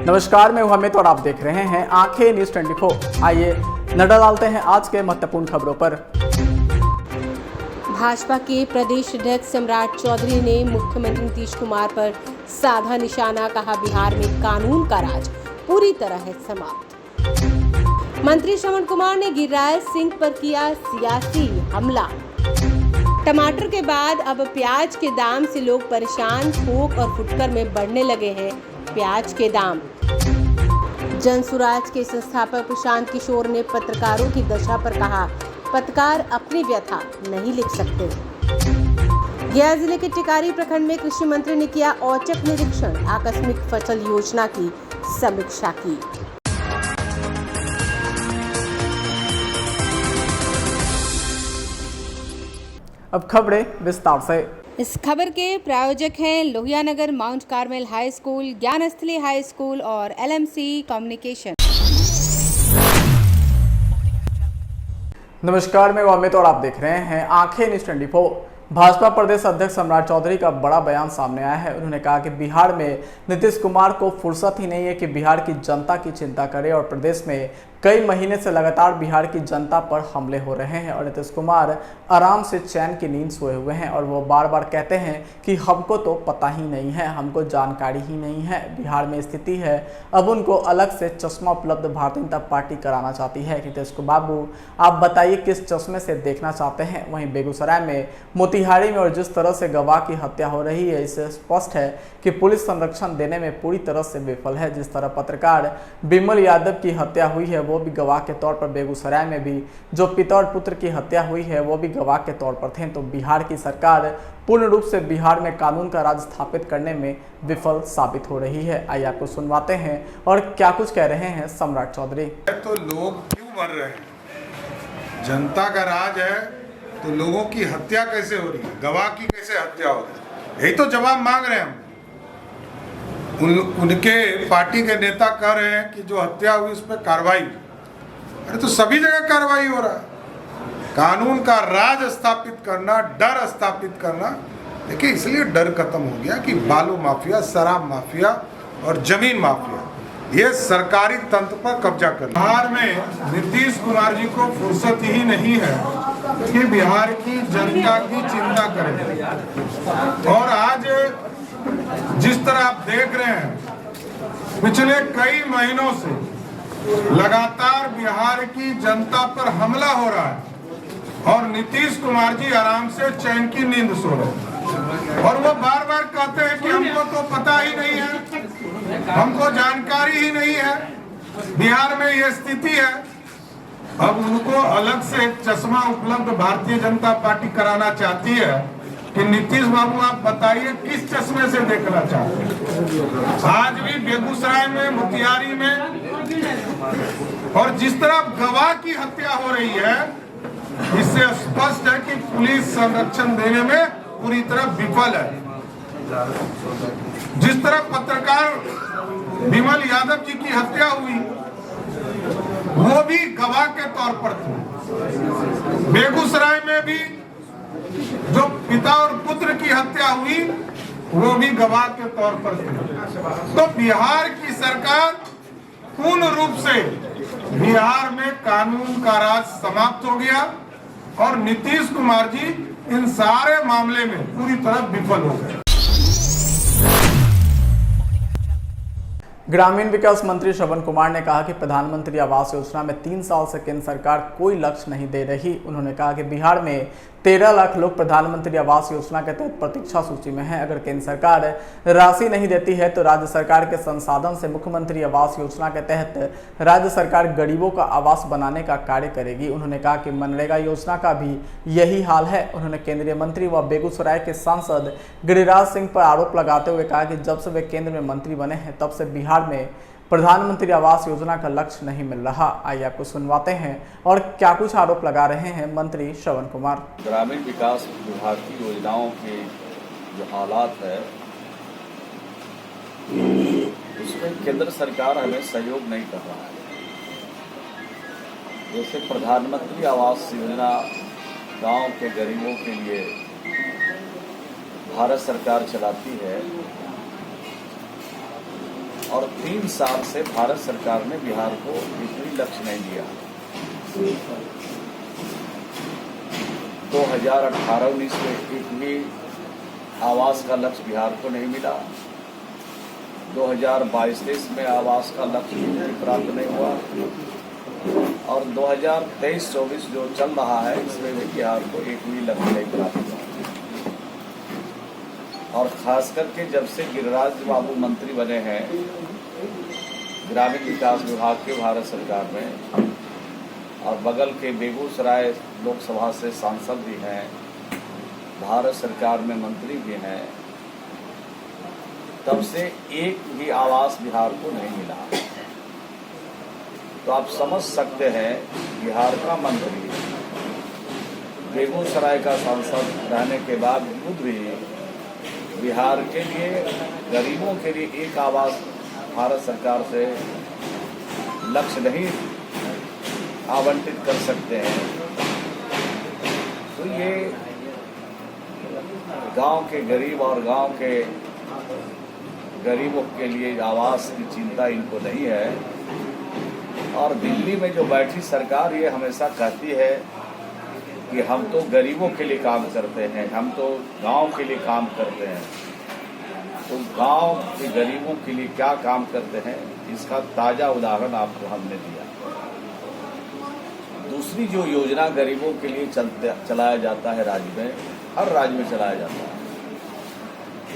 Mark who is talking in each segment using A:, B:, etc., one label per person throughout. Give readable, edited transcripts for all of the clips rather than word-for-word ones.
A: नमस्कार, मैं हूं अमित और आप देख रहे हैं आंखें न्यूज 24। आइए नजर डालते हैं आज के महत्वपूर्ण खबरों पर।
B: भाजपा के प्रदेश अध्यक्ष सम्राट चौधरी ने मुख्यमंत्री नीतीश कुमार पर साधा निशाना, कहा बिहार में कानून का राज पूरी तरह है समाप्त। मंत्री श्रवण कुमार ने गिरिराज सिंह पर किया सियासी हमला। टमाटर के बाद अब प्याज के दाम से लोग परेशान, थोक और फुटकर में बढ़ने लगे हैं प्याज के दाम। जन सुराज के संस्थापक प्रशांत किशोर ने पत्रकारों की दशा पर कहा, पत्रकार अपनी व्यथा नहीं लिख सकते। गया जिले के टिकारी प्रखंड में कृषि मंत्री ने किया औचक निरीक्षण, आकस्मिक फसल योजना की समीक्षा की।
A: अब खबरें विस्तार से।
B: इस खबर के प्रायोजक हैं Lohia Nagar Mount Carmel high school, Gyansthali high school और LMC कम्युनिकेशन।
A: नमस्कार, मैं अमित और आप देख रहे हैं आंखें न्यूज 24। भाजपा प्रदेश अध्यक्ष सम्राट चौधरी का बड़ा बयान सामने आया है। उन्होंने कहा कि बिहार में नीतीश कुमार को फुर्सत ही नहीं है कि बिहार की जनता की चिंता करे और प्रदेश में कई महीने से लगातार बिहार की जनता पर हमले हो रहे हैं और नीतीश कुमार आराम से चैन की नींद सोए हुए हैं और वो बार बार कहते हैं कि हमको तो पता ही नहीं है, हमको जानकारी ही नहीं है। बिहार में स्थिति है, अब उनको अलग से चश्मा उपलब्ध भारतीय जनता पार्टी कराना चाहती है। नीतीश बाबू, आप बताइए किस चश्मे से देखना चाहते हैं। वहीं बेगूसराय में, मोतिहारी में और जिस तरह से गवाह की हत्या हो रही है, इससे स्पष्ट है कि पुलिस संरक्षण देने में पूरी तरह से विफल है। जिस तरह पत्रकार बिमल यादव की हत्या हुई है, वो भी गवाह के तौर पर बेगूसराय में भी जो पिता और पुत्र की हत्या हुई है, वो भी गवाह के तौर पर थे। तो बिहार की सरकार पूर्ण रूप से बिहार में कानून का राज स्थापित करने में विफल साबित हो रही है। आइए आपको सुनवाते हैं और क्या कुछ कह रहे हैं सम्राट चौधरी।
C: तो लोग क्यों मर रहे हैं? जनता का राज है तो लोगों की हत्या कैसे हो रही है, गवाह की कैसे हत्या हो रही है, यही तो जवाब मांग रहे हैं हम। उनके पार्टी के नेता कह रहे हैं कि जो हत्या हुई उस पर कार्रवाई। अरे तो सभी जगह कार्रवाई हो रहा है। कानून का राज स्थापित करना, डर स्थापित करना, देखिए इसलिए डर खत्म हो गया कि बालू माफिया, शराब माफिया और जमीन माफिया ये सरकारी तंत्र पर कब्जा कर। बिहार में नीतीश कुमार जी को फुर्सत ही नहीं है कि बिहार की जनता की चिंता करें। और आज जिस तरह आप देख रहे हैं, पिछले कई महीनों से लगातार बिहार की जनता पर हमला हो रहा है और नीतीश कुमार जी आराम से चैन की नींद सो रहे हैं। और वो बार बार कहते हैं कि हमको तो पता ही नहीं है, हमको जानकारी ही नहीं है, बिहार में ये स्थिति है। अब उनको अलग से चश्मा उपलब्ध भारतीय जनता पार्टी कराना चाहती है कि नीतीश बाबू आप बताइए किस चश्मे से देखना चाहते हैं। आज भी बेगूसराय में, मोतिहारी में और जिस तरह गवाह की हत्या हो रही है, इससे स्पष्ट है कि पुलिस संरक्षण देने में पूरी तरह विफल है। जिस तरह पत्रकार बिमल यादव जी की हत्या हुई, वो भी गवाह के तौर पर थे। बेगूसराय में भी जो पिता और पुत्र की हत्या हुई, वो भी गवाह के तौर पर थे। तो बिहार की सरकार पूर्ण रूप से बिहार में कानून का राज समाप्त हो गया और नीतीश कुमार जी इन सारे मामले में पूरी तरह विफल हो गए।
A: ग्रामीण विकास मंत्री श्रवण कुमार ने कहा कि प्रधानमंत्री आवास योजना में 3 साल से केंद्र सरकार कोई लक्ष्य नहीं दे रही। उन्होंने कहा कि बिहार में 13 लाख लोग प्रधानमंत्री आवास योजना के तहत प्रतीक्षा सूची में हैं। अगर केंद्र सरकार राशि नहीं देती है तो राज्य सरकार के संसाधन से मुख्यमंत्री आवास योजना के तहत राज्य सरकार गरीबों का आवास बनाने का कार्य करेगी। उन्होंने कहा कि मनरेगा योजना का भी यही हाल है। उन्होंने केंद्रीय मंत्री व बेगूसराय के सांसद गिरिराज सिंह पर आरोप लगाते हुए कहा कि जब से वे केंद्र में मंत्री बने हैं, तब से बिहार में प्रधानमंत्री आवास योजना का लक्ष्य नहीं मिल रहा। आइए आपको सुनवाते हैं और क्या कुछ आरोप लगा रहे हैं मंत्री श्रवण कुमार।
D: ग्रामीण विकास विभाग की योजनाओं के जो हालात है, उसमें केंद्र सरकार हमें सहयोग नहीं कर रहा है। जैसे प्रधानमंत्री आवास योजना गांव के गरीबों के लिए भारत सरकार चलाती है और 3 साल से भारत सरकार ने बिहार को एक भी लक्ष्य नहीं दिया। 2018-19 में एक भी आवास का लक्ष्य बिहार को नहीं मिला। 2022-23 में आवास का लक्ष्य भी प्राप्त नहीं हुआ और 2023-24 जो चल रहा है इसमें भी बिहार को एक भी लक्ष्य नहीं प्राप्त हुआ। और खास करके जब से गिरिराज बाबू मंत्री बने हैं ग्रामीण विकास विभाग के भारत सरकार में और बगल के बेगूसराय लोकसभा से सांसद भी हैं, भारत सरकार में मंत्री भी हैं, तब से एक भी आवास बिहार को नहीं मिला। तो आप समझ सकते हैं बिहार का मंत्री बेगूसराय का सांसद रहने के बावजूद भी बिहार के लिए गरीबों के लिए एक आवास भारत सरकार से लक्ष्य नहीं आवंटित कर सकते हैं। तो ये गांव के गरीब और गांव के गरीबों के लिए आवास की चिंता इनको नहीं है। और दिल्ली में जो बैठी सरकार ये हमेशा कहती है कि हम तो गरीबों के लिए काम करते हैं, हम तो गांव के लिए काम करते हैं। तो गांव के गरीबों के लिए क्या काम करते हैं इसका ताज़ा उदाहरण आपको हमने दिया। दूसरी जो योजना गरीबों के लिए चलाया जाता है राज्य में, हर राज्य में चलाया जाता है,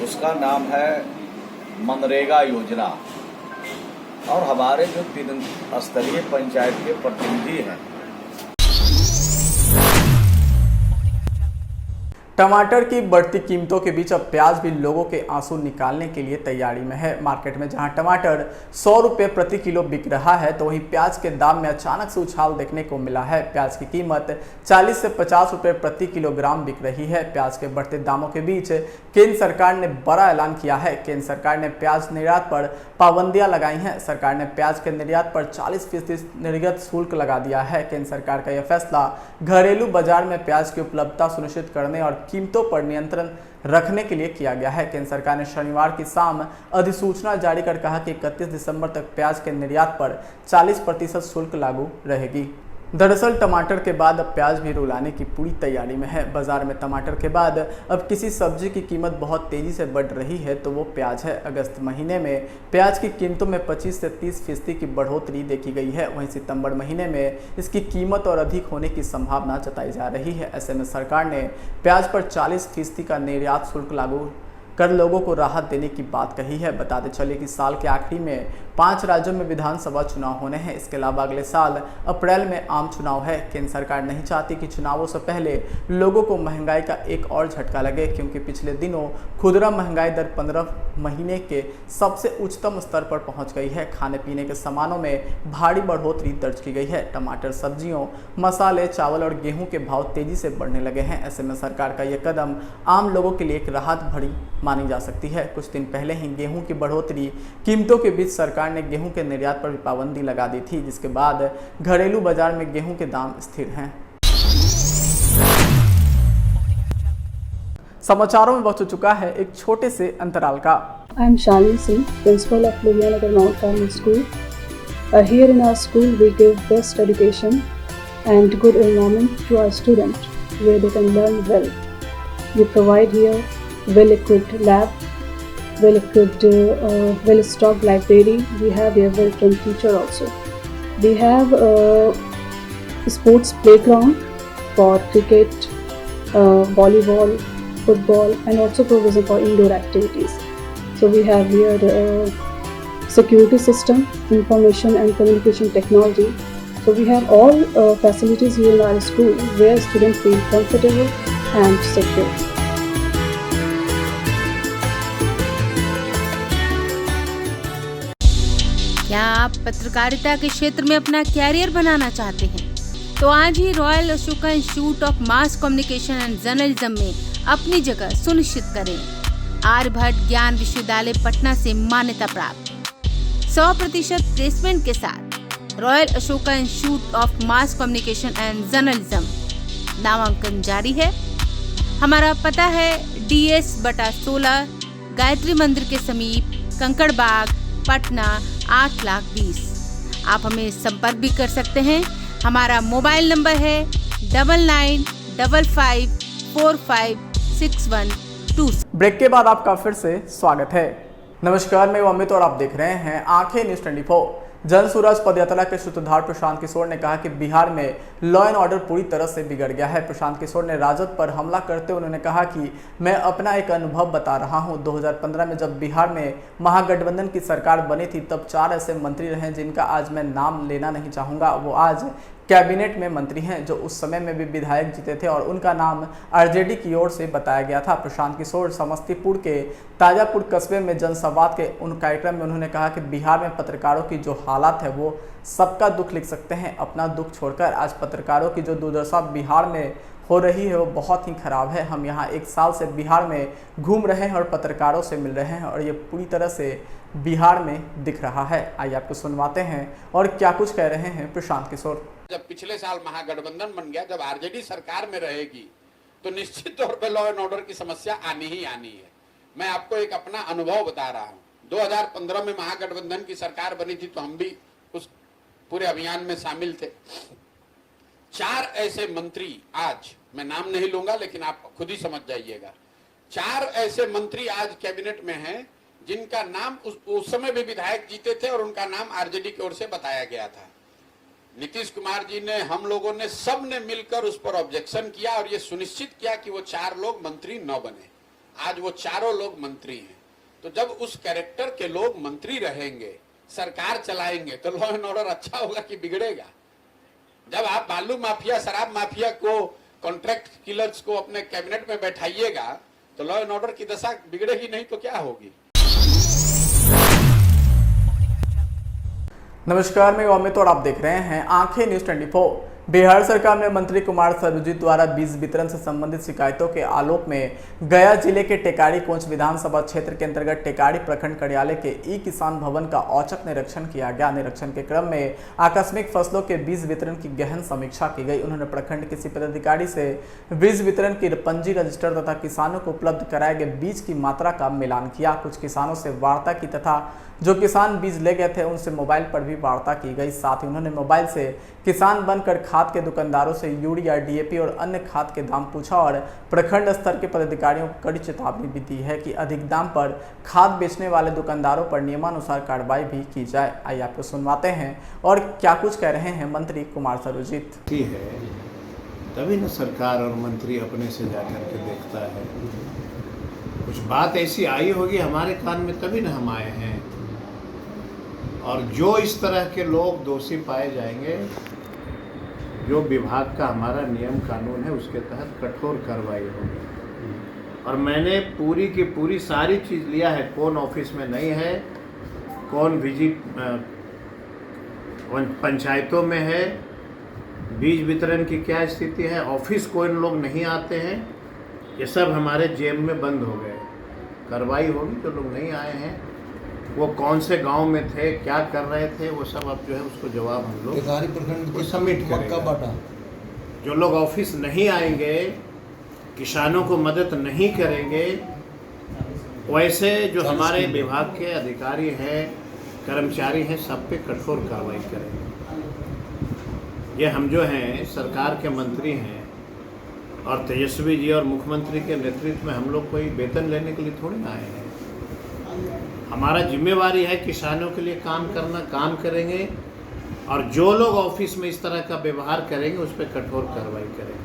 D: उसका नाम है मनरेगा योजना। और हमारे जो 3 स्तरीय पंचायत के प्रतिनिधि हैं,
A: टमाटर की बढ़ती कीमतों के बीच अब प्याज भी लोगों के आंसू निकालने के लिए तैयारी में है। मार्केट में जहां टमाटर 100 रुपये प्रति किलो बिक रहा है तो वहीं प्याज के दाम में अचानक से उछाल देखने को मिला है। प्याज की कीमत 40 से 50 रुपये प्रति किलोग्राम बिक रही है। प्याज के बढ़ते दामों के बीच केंद्र सरकार ने बड़ा ऐलान किया है। केंद्र सरकार ने प्याज निर्यात पर पाबंदियां लगाई हैं। सरकार ने प्याज के निर्यात पर 40% निर्गत शुल्क लगा दिया है। केंद्र सरकार का यह फैसला घरेलू बाजार में प्याज की उपलब्धता सुनिश्चित करने और कीमतों पर नियंत्रण रखने के लिए किया गया है। केंद्र सरकार ने शनिवार की शाम अधिसूचना जारी कर कहा कि 31 दिसंबर तक प्याज के निर्यात पर 40% शुल्क लागू रहेगी। दरअसल टमाटर के बाद अब प्याज भी रुलाने की पूरी तैयारी में है। बाजार में टमाटर के बाद अब किसी सब्जी की कीमत बहुत तेजी से बढ़ रही है तो वो प्याज है। अगस्त महीने में प्याज की कीमतों में 25 से 30% की बढ़ोतरी देखी गई है। वहीं सितंबर महीने में इसकी कीमत और अधिक होने की संभावना जताई जा रही है। ऐसे में सरकार ने प्याज पर 40% का निर्यात शुल्क लागू कर लोगों को राहत देने की बात कही है। बताते चले कि साल के आखिरी में 5 राज्यों में विधानसभा चुनाव होने हैं। इसके अलावा अगले साल अप्रैल में आम चुनाव है। केंद्र सरकार नहीं चाहती कि चुनावों से पहले लोगों को महंगाई का एक और झटका लगे, क्योंकि पिछले दिनों खुदरा महंगाई दर 15 महीने के सबसे उच्चतम स्तर पर पहुंच गई है। खाने पीने के सामानों में भारी बढ़ोतरी दर्ज की गई है। टमाटर, सब्जियों, मसाले, चावल और गेहूं के भाव तेजी से बढ़ने लगे हैं। ऐसे में सरकार का यह कदम आम लोगों के लिए एक राहत भरी मानी जा सकती है। कुछ दिन पहले ही गेहूं की बढ़ोतरी कीमतों के बीच सरकार ने गेहूं के निर्यात पर भी पाबंदी लगा दी थी, जिसके बाद घरेलू बाजार में गेहूं के दाम स्थिर हैं। समाचारों में वक्त हो चुका है एक छोटे से अंतराल का।
E: I am Shalini Singh, principal of Ludhianagar Mount Carmel School. Here in our school, we give best education and good environment to our students, where they can learn well. We provide here well-equipped lab, well-equipped, well-stocked library. We have here well-trained teacher also. We have a sports playground for cricket, volleyball, football, and also provision for indoor activities. So we have here security system, information and communication technology. So we have all facilities here in our school where students feel comfortable and secure.
B: क्या आप पत्रकारिता के क्षेत्र में अपना career बनाना चाहते हैं? तो आज ही Royal Ashoka Institute of Mass Communication and Journalism में अपनी जगह सुनिश्चित करें। आर्यभट्ट ज्ञान विश्वविद्यालय पटना से मान्यता प्राप्त 100% प्लेसमेंट के साथ royal Ashoka Institute of Mass Communication and journalism नामांकन जारी है। हमारा पता है DS/16 गायत्री मंदिर के समीप, कंकड़ बाग, पटना 8,20,000। आप हमें संपर्क भी कर सकते हैं। हमारा मोबाइल नंबर है 9955456126।
A: ब्रेक के बाद आपका फिर से स्वागत है। नमस्कार, मैं अमित और आप देख रहे हैं आंखें न्यूज़ 24। जन सूरज पदयात्रा के सूत्रधार प्रशांत किशोर ने कहा कि बिहार में लॉ एंड ऑर्डर पूरी तरह से बिगड़ गया है। प्रशांत किशोर ने राजद पर हमला करते हुए उन्होंने कहा कि मैं अपना एक अनुभव बता रहा हूं। 2015 में जब बिहार में महागठबंधन की सरकार बनी थी तब 4 ऐसे मंत्री रहे जिनका आज मैं नाम लेना नहीं चाहूँगा। वो आज कैबिनेट में मंत्री हैं जो उस समय में भी विधायक जीते थे और उनका नाम आरजेडी की ओर से बताया गया था। प्रशांत किशोर समस्तीपुर के ताजापुर कस्बे में जनसंवाद के उन कार्यक्रम में उन्होंने कहा कि बिहार में पत्रकारों की जो हालात है वो सबका दुख लिख सकते हैं, अपना दुख छोड़कर। आज पत्रकारों की जो दुर्दशा बिहार में हो रही है वो बहुत ही खराब है। हम यहाँ 1 साल से बिहार में घूम रहे हैं और पत्रकारों से मिल रहे हैं और ये पूरी तरह से बिहार में दिख रहा है। आइए आपको सुनवाते हैं और क्या कुछ कह रहे हैं प्रशांत किशोर।
F: जब पिछले साल महागठबंधन बन गया, जब आरजेडी सरकार में रहेगी तो निश्चित तौर पे लॉ एंड ऑर्डर की समस्या आनी ही आनी है। मैं आपको एक अपना अनुभव बता रहा हूं। 2015 में महागठबंधन की सरकार बनी थी तो हम भी उस पूरे अभियान में शामिल थे। 4 ऐसे मंत्री, आज मैं नाम नहीं लूंगा लेकिन आप खुद ही समझ जाइएगा, 4 ऐसे मंत्री आज कैबिनेट में हैं जिनका नाम उस समय भी विधायक जीते थे और उनका नाम आरजेडी की ओर से बताया गया था। नीतीश कुमार जी ने, हम लोगों ने, सब ने मिलकर उस पर ऑब्जेक्शन किया और ये सुनिश्चित किया कि वो 4 लोग मंत्री न बने। आज वो चारों लोग मंत्री हैं। तो जब उस कैरेक्टर के लोग मंत्री रहेंगे, सरकार चलाएंगे, तो लॉ एंड ऑर्डर अच्छा होगा कि बिगड़ेगा? जब आप बालू माफिया, शराब माफिया को, कॉन्ट्रैक्ट किलर्स को अपने कैबिनेट में बैठाइएगा तो लॉ एंड ऑर्डर की दशा बिगड़ेगी नहीं तो क्या होगी?
A: नमस्कार, मैं अमित और आप देख रहे हैं आंखें न्यूज़ 24। बिहार सरकार ने मंत्री कुमार सर्वजित द्वारा बीज वितरण से संबंधित शिकायतों के आलोक में गया जिले के टेकारी कोंच विधानसभा क्षेत्र के अंतर्गत टेकारी प्रखंड कार्यालय के ई किसान भवन का औचक निरीक्षण किया गया। निरीक्षण के क्रम में आकस्मिक फसलों के बीज वितरण की गहन समीक्षा की गई। उन्होंने प्रखंड किसी पदाधिकारी से बीज वितरण की पंजी रजिस्टर तथा किसानों को उपलब्ध कराए गए बीज की मात्रा का मिलान किया। कुछ किसानों से वार्ता की तथा जो किसान बीज ले गए थे उनसे मोबाइल पर भी वार्ता की गई। साथ ही उन्होंने मोबाइल से किसान बनकर खाद के दुकानदारों से यूरिया, डीएपी और अन्य खाद के दाम पूछा और प्रखंड स्तर के पदाधिकारियों को कड़ी चेतावनी भी दी है कि अधिक दाम पर खाद बेचने वाले दुकानदारों पर नियमानुसार कार्रवाई भी की जाए। आइए आपको सुनवाते हैं और क्या कुछ कह रहे हैं मंत्री कुमार सर्वजित।
G: है तभी न सरकार और मंत्री अपने से जाकर के देखता है। कुछ बात ऐसी आई होगी हमारे कान में तभी न हम आए हैं। और जो इस तरह के लोग दोषी पाए जाएंगे, जो विभाग का हमारा नियम कानून है उसके तहत कठोर कार्रवाई होगी। और मैंने पूरी की पूरी सारी चीज़ लिया है, कौन ऑफिस में नहीं है, कौन विजिट पंचायतों में है, बीज वितरण की क्या स्थिति है, ऑफिस कौन लोग नहीं आते हैं, ये सब हमारे जेब में बंद हो गए। कार्रवाई होगी, जो लोग नहीं आए हैं वो कौन से गांव में थे, क्या कर रहे थे, वो सब अब जो है उसको जवाब हम लोग सबमिट करेंगे। जो लोग ऑफिस नहीं आएंगे, किसानों को मदद नहीं करेंगे, वैसे जो हमारे विभाग के अधिकारी हैं, कर्मचारी हैं, सब पे कठोर कार्रवाई करेंगे। ये हम जो हैं सरकार के मंत्री हैं और तेजस्वी जी और मुख्यमंत्री के नेतृत्व में हम लोग कोई वेतन लेने के लिए थोड़ी ना आए हैं। हमारा जिम्मेवारी है किसानों के लिए काम करना, काम करेंगे और जो लोग ऑफिस में इस तरह का व्यवहार करेंगे उस पर कठोर कार्रवाई करेंगे।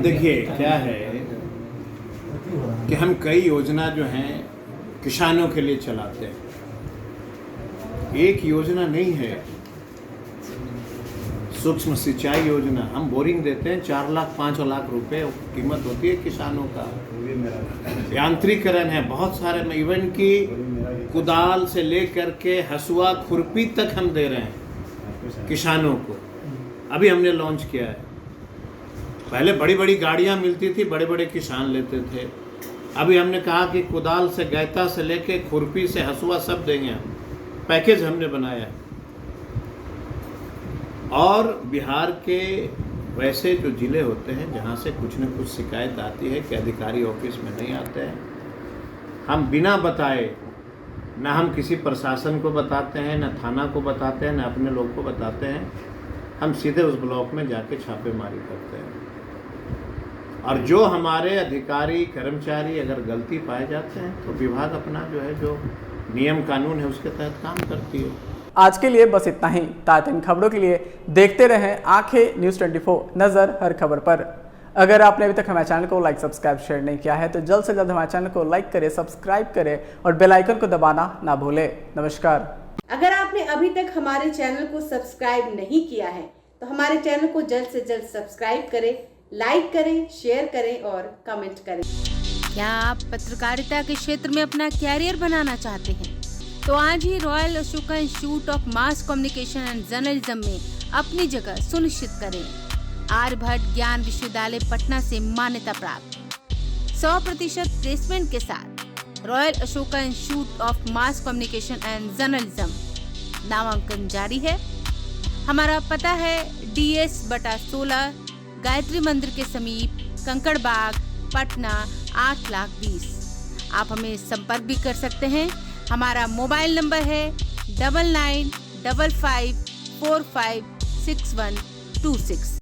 G: देखिए क्या है कि हम कई योजना जो हैं किसानों के लिए चलाते हैं। एक योजना नहीं है सूक्ष्म सिंचाई योजना, हम बोरिंग देते हैं 4 लाख 5 लाख रुपए कीमत होती है किसानों का। यांत्रिकरण है बहुत सारे में, इवन की कुदाल से लेकर के हसुआ, खुरपी तक हम दे रहे हैं किसानों को। अभी हमने लॉन्च किया है। पहले बड़ी बड़ी गाड़ियां मिलती थी, बड़े बड़े किसान लेते थे। अभी हमने कहा कि कुदाल से, गैता से लेके खुरपी से हसुआ सब देंगे हम। पैकेज हमने बनाया है। और बिहार के वैसे जो ज़िले होते हैं जहाँ से कुछ न कुछ शिकायत आती है कि अधिकारी ऑफिस में नहीं आते हैं, हम बिना बताए, ना हम किसी प्रशासन को बताते हैं, ना थाना को बताते हैं, ना अपने लोग को बताते हैं, हम सीधे उस ब्लॉक में जाके छापेमारी करते हैं। और जो हमारे अधिकारी कर्मचारी अगर गलती पाए जाते हैं तो विभाग अपना जो है जो नियम कानून है उसके तहत काम करती है।
A: आज के लिए बस इतना ही। ताज़ा इन खबरों के लिए देखते रहें आंखें न्यूज़ 24, नज़र हर खबर पर। अगर आपने अभी तक हमारे चैनल को लाइक, सब्सक्राइब, शेयर नहीं किया है तो जल्द से जल्द हमारे चैनल को लाइक करें, सब्सक्राइब करें और बेल आइकन को दबाना ना भूलें। नमस्कार।
B: अगर आपने अभी तक हमारे चैनल को सब्सक्राइब नहीं किया है तो हमारे चैनल को जल्द से जल्द सब्सक्राइब करें, लाइक करें, शेयर करें और कमेंट करें। क्या आप पत्रकारिता के क्षेत्र में अपना कैरियर बनाना चाहते हैं? तो आज ही Royal Ashoka Institute of Mass Communication and Journalism में अपनी जगह सुनिश्चित करें। आर्यभट्ट ज्ञान विश्वविद्यालय पटना से मान्यता प्राप्त 100% प्लेसमेंट के साथ royal Ashoka Institute of Mass Communication and journalism नामांकन जारी है। हमारा पता है DS/16 गायत्री मंदिर के समीप, कंकड़बाग, पटना 8,20,000। आप हमें संपर्क भी कर सकते हैं। हमारा मोबाइल नंबर है 9955456126।